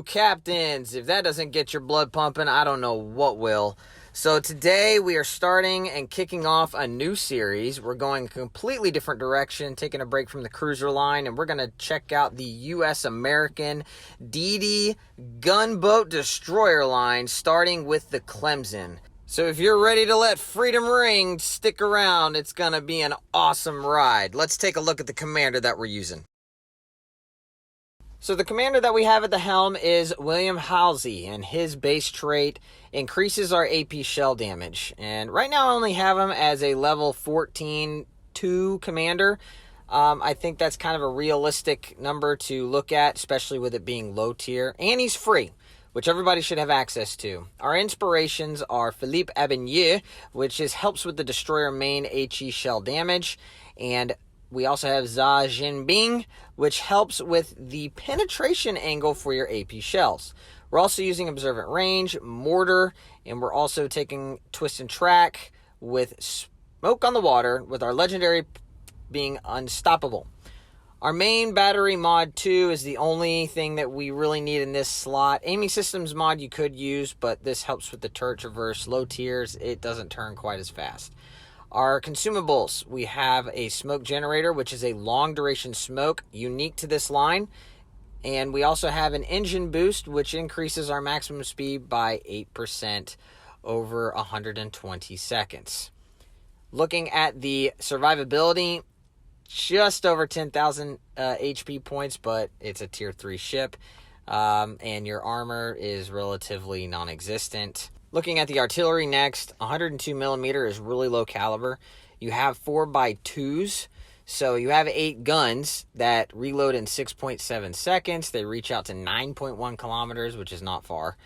Woo, captains! If that doesn't get your blood pumping, I don't know what will. So today we are starting and kicking off a new series. We're going a completely different direction, taking a break from the cruiser line, and we're going to check out the U.S. American DD gunboat destroyer line, starting with the Clemson. So if you're ready to let freedom ring, stick around. It's going to be an awesome ride. Let's take a look at the commander that we're using. So the commander that we have at the helm is William Halsey, and his base trait increases our AP shell damage. And right now I only have him as a level 14-2 commander. I think that's kind of a realistic number to look at, especially with it being low tier. And he's free, which everybody should have access to. Our inspirations are Philippe Abigné, which helps with the destroyer main HE shell damage, and we also have Xia Jinping, which helps with the penetration angle for your AP shells. We're also using Observant Range, Mortar, and we're also taking Twist and Track with Smoke on the Water, with our legendary being Unstoppable. Our main battery mod 2 is the only thing that we really need in this slot. Aiming systems mod you could use, but this helps with the turret traverse. Low tiers, it doesn't turn quite as fast. Our consumables, we have a smoke generator, which is a long duration smoke unique to this line. And we also have an engine boost, which increases our maximum speed by 8% over 120 seconds. Looking at the survivability, just over 10,000 HP points, but it's a tier 3 ship. And your armor is relatively non-existent. Looking at the artillery next, 102 millimeter is really low caliber. You have 4x2s, so you have 8 guns that reload in 6.7 seconds. They reach out to 9.1 kilometers, which is not far.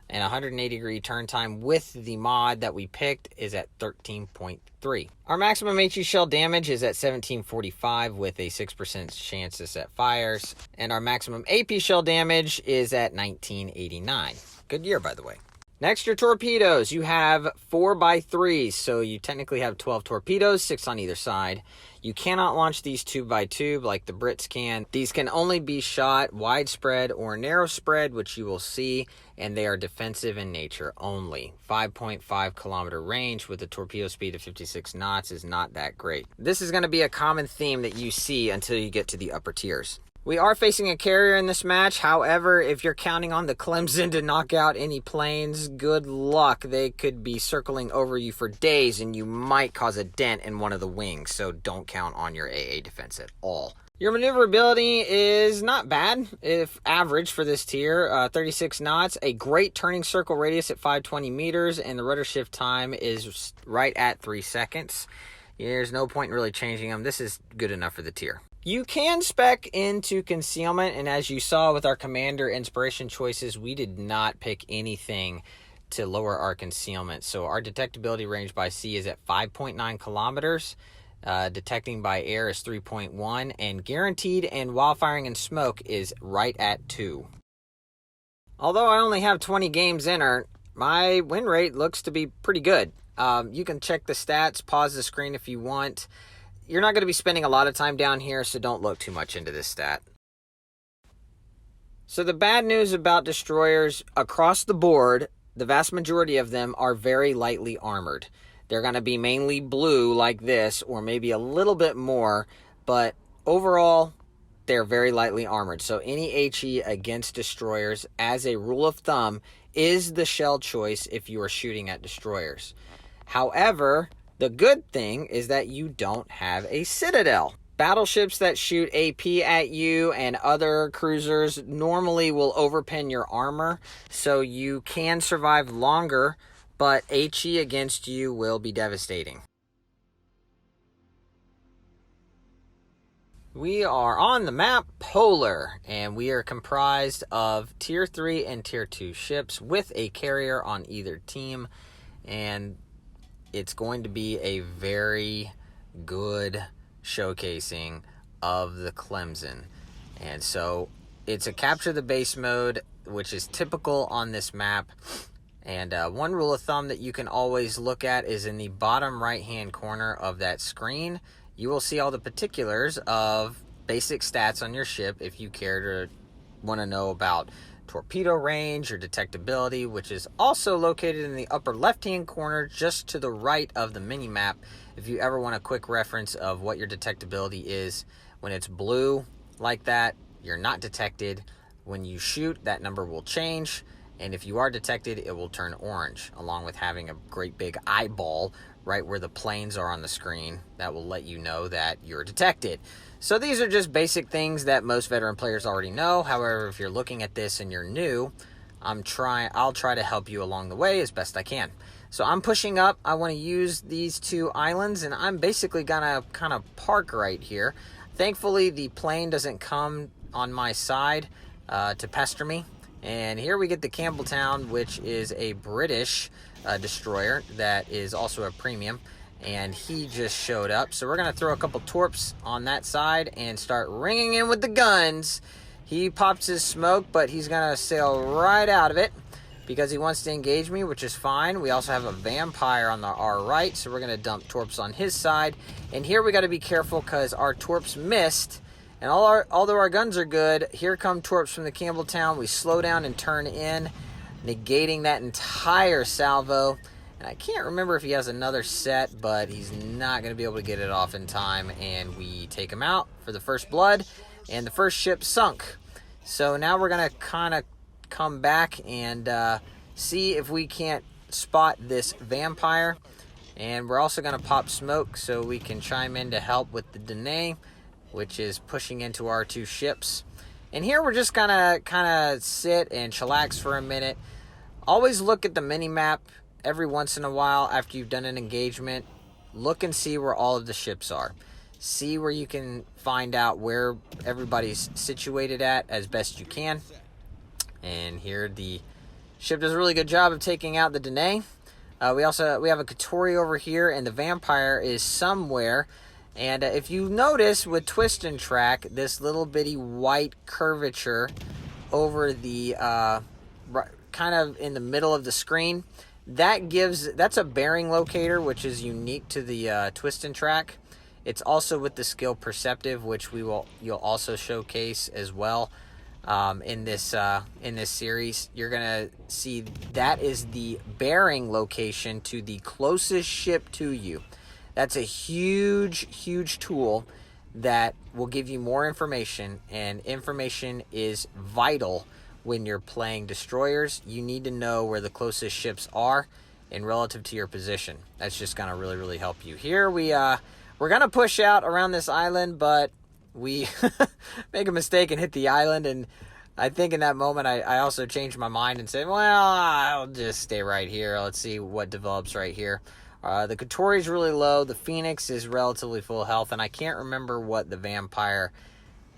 And 180 degree turn time with the mod that we picked is at 13.3. Our maximum HE shell damage is at 1745 with a 6% chance to set fires. And our maximum AP shell damage is at 1989. Good year, by the way. Next, your torpedoes. You have 4x3s, so you technically have 12 torpedoes, 6 on either side. You cannot launch these tube by tube like the Brits can. These can only be shot widespread or narrow spread, which you will see, and they are defensive in nature only. 5.5 kilometer range with a torpedo speed of 56 knots is not that great. This is going to be a common theme that you see until you get to the upper tiers. We are facing a carrier in this match. However, if you're counting on the Clemson to knock out any planes, good luck. They could be circling over you for days, and you might cause a dent in one of the wings, so don't count on your AA defense at all. Your maneuverability is not bad, if average for this tier, 36 knots, a great turning circle radius at 520 meters, and the rudder shift time is right at 3 seconds. There's no point in really changing them. This is good enough for the tier. You can spec into concealment, and as you saw with our commander inspiration choices, we did not pick anything to lower our concealment. So our detectability range by sea is at 5.9 kilometers. Detecting by air is 3.1, and guaranteed and while firing in smoke is right at 2. Although I only have 20 games in her, my win rate looks to be pretty good. You can check the stats, pause the screen if you want. You're not going to be spending a lot of time down here, so don't look too much into this stat. So the bad news about destroyers across the board, the vast majority of them are very lightly armored. They're going to be mainly blue like this, or maybe a little bit more, but overall, they're very lightly armored. So any HE against destroyers, as a rule of thumb, is the shell choice if you are shooting at destroyers. However, the good thing is that you don't have a citadel. Battleships that shoot AP at you and other cruisers normally will overpin your armor, so you can survive longer, but HE against you will be devastating. We are on the map Polar, and we are comprised of Tier 3 and Tier 2 ships with a carrier on either team, and it's going to be a very good showcasing of the Clemson. And so it's a capture the base mode, which is typical on this map. And one rule of thumb that you can always look at is in the bottom right hand corner of that screen. You will see all the particulars of basic stats on your ship if you care to want to know about torpedo range, your detectability, which is also located in the upper left-hand corner just to the right of the mini-map. If you ever want a quick reference of what your detectability is, when it's blue like that, you're not detected. When you shoot, that number will change, and if you are detected, it will turn orange, along with having a great big eyeball right where the planes are on the screen. That will let you know that you're detected. So these are just basic things that most veteran players already know. However, if you're looking at this and you're new, I'll try to help you along the way as best I can. So I'm pushing up. I want to use these 2 islands, and I'm basically gonna kind of park right here. Thankfully, the plane doesn't come on my side to pester me. And here we get the Campbelltown, which is a British destroyer that is also a premium, and he just showed up. So we're going to throw a couple torps on that side and start ringing in with the guns. He pops his smoke, but he's going to sail right out of it because he wants to engage me, which is fine. We also have a vampire on our right, so we're going to dump torps on his side. And here we got to be careful because our torps missed. And although our guns are good, here come torps from the Campbelltown. We slow down and turn in, negating that entire salvo. And I can't remember if he has another set, but he's not going to be able to get it off in time. And we take him out for the first blood, and the first ship sunk. So now we're going to kind of come back and see if we can't spot this vampire. And we're also going to pop smoke so we can chime in to help with the Dene, which is pushing into our 2 ships. And here we're just gonna kind of sit and chillax for a minute. Always look at the mini-map every once in a while after you've done an engagement. Look and see where all of the ships are. See where you can find out where everybody's situated at as best you can. And here the ship does a really good job of taking out the Dene. We have a Katori over here, and the vampire is somewhere. And if you notice with twist and track, this little bitty white curvature over the kind of in the middle of the screen, that's a bearing locator, which is unique to the twist and track. It's also with the skill perceptive, which you'll also showcase as well in this series. You're gonna see that is the bearing location to the closest ship to you. That's a huge tool that will give you more information, and information is vital when you're playing destroyers. You need to know where the closest ships are and relative to your position. That's just going to really help you. Here we're going to push out around this island, but we make a mistake and hit the island, and I think in that moment I also changed my mind and said, well, I'll just stay right here. Let's see what develops right here. The Katori is really low. The Phoenix is relatively full health, and I can't remember what the vampire,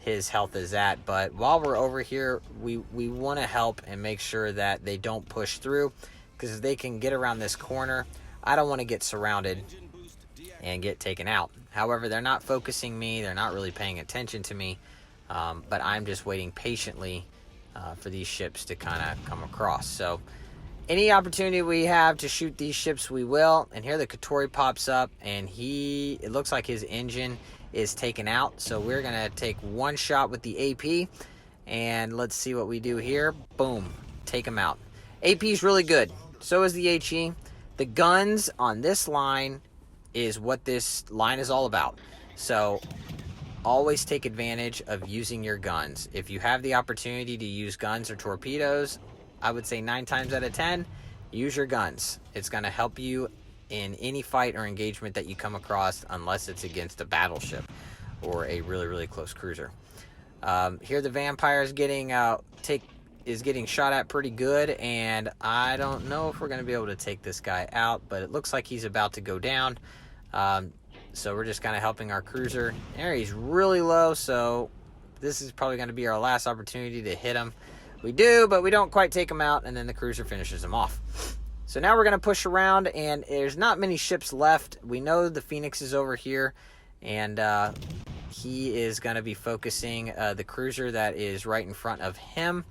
his health is at. But while we're over here, we want to help and make sure that they don't push through, because if they can get around this corner, I don't want to get surrounded and get taken out. However, they're not focusing me. They're not really paying attention to me, but I'm just waiting patiently for these ships to kind of come across. So any opportunity we have to shoot these ships, we will. And here the Katori pops up, and it looks like his engine is taken out. So we're going to take one shot with the AP, and let's see what we do here. Boom. Take him out. AP is really good. So is the HE. The guns on this line is what this line is all about. So always take advantage of using your guns. If you have the opportunity to use guns or torpedoes, I would say 9 times out of 10, use your guns. It's going to help you in any fight or engagement that you come across, unless it's against a battleship or a really close cruiser. Here the vampire is getting shot at pretty good, and I don't know if we're going to be able to take this guy out, but it looks like he's about to go down. So we're just kind of helping our cruiser. There, he's really low, so this is probably going to be our last opportunity to hit him. We do, but we don't quite take him out, and then the cruiser finishes him off. So now we're going to push around, and there's not many ships left. We know the Phoenix is over here, and he is going to be focusing the cruiser that is right in front of him.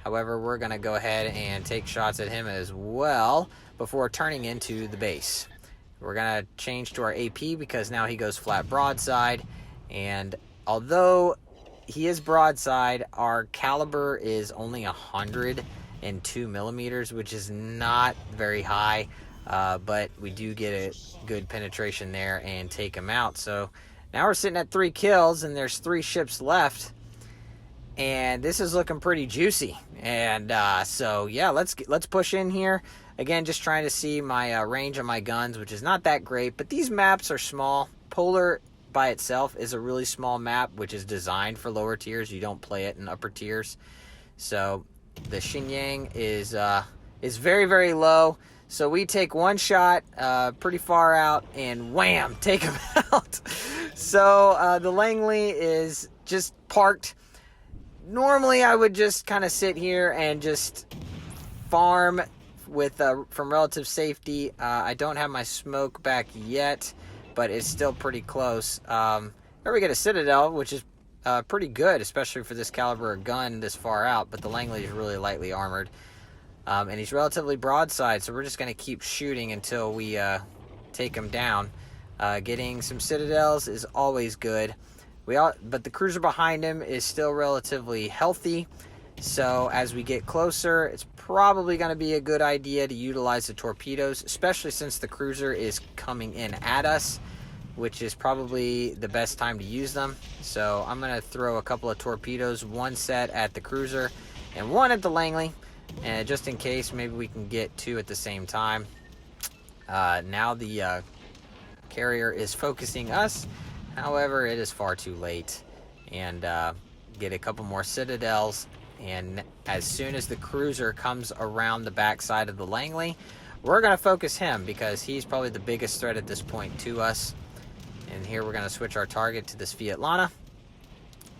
However, we're going to go ahead and take shots at him as well before turning into the base. We're going to change to our AP because now he goes flat broadside, and although he is broadside. Our caliber is only 102 millimeters, which is not very high, but we do get a good penetration there and take him out. So now we're sitting at 3 kills, and there's 3 ships left, and this is looking pretty juicy. And so yeah, let's push in here. Again, just trying to see my range on my guns, which is not that great, but these maps are small. Polar by itself is a really small map, which is designed for lower tiers. You don't play it in upper tiers. So the Xinjiang is very, very low. So we take one shot pretty far out, and wham, take him out. So the Langley is just parked. Normally I would just kind of sit here and just farm with from relative safety. I don't have my smoke back yet, but it's still pretty close. There we get a Citadel, which is pretty good, especially for this caliber of gun this far out, but the Langley is really lightly armored. And he's relatively broadside, so we're just going to keep shooting until we take him down. Getting some Citadels is always good. But the cruiser behind him is still relatively healthy, so as we get closer, it's probably going to be a good idea to utilize the torpedoes, especially since the cruiser is coming in at us, which is probably the best time to use them. So I'm going to throw a couple of torpedoes, one set at the cruiser and one at the Langley, and just in case, maybe we can get 2 at the same time. Now the carrier is focusing us. However, it is far too late, and get a couple more Citadels. And as soon as the cruiser comes around the backside of the Langley, we're going to focus him because he's probably the biggest threat at this point to us. And here we're going to switch our target to this Vietlana.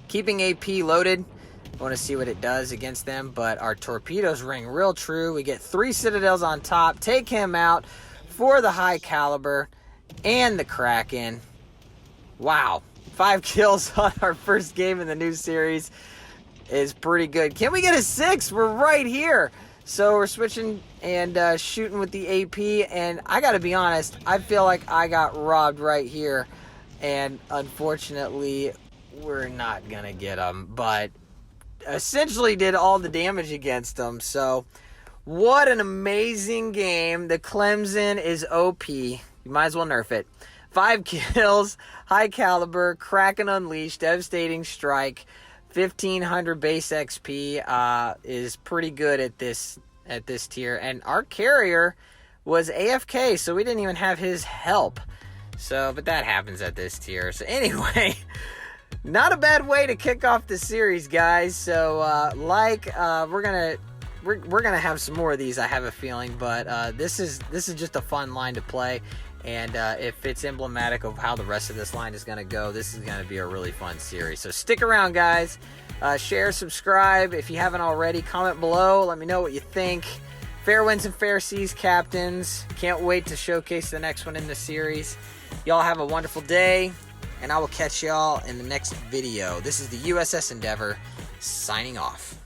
Keeping AP loaded. I want to see what it does against them, but our torpedoes ring real true. We get 3 Citadels on top, take him out for the high caliber and the Kraken. Wow, 5 kills on our first game in the new series is pretty good. Can we get a 6? We're right here. So we're switching and shooting with the AP, and I gotta be honest, I feel like I got robbed right here, and unfortunately we're not gonna get them, but essentially did all the damage against them. So what an amazing game. The Clemson is OP. You might as well nerf it. 5 kills, high caliber, Kraken unleashed, devastating strike, 1500 base XP is pretty good at this tier. And our carrier was AFK, so we didn't even have his help. So, but that happens at this tier. So anyway, not a bad way to kick off the series, guys. So we're gonna have some more of these, I have a feeling. But this is just a fun line to play. And if it's emblematic of how the rest of this line is going to go, this is going to be a really fun series. So stick around, guys. Share, subscribe. If you haven't already, comment below. Let me know what you think. Fair winds and fair seas, captains. Can't wait to showcase the next one in the series. Y'all have a wonderful day, and I will catch y'all in the next video. This is the USS Endeavor, signing off.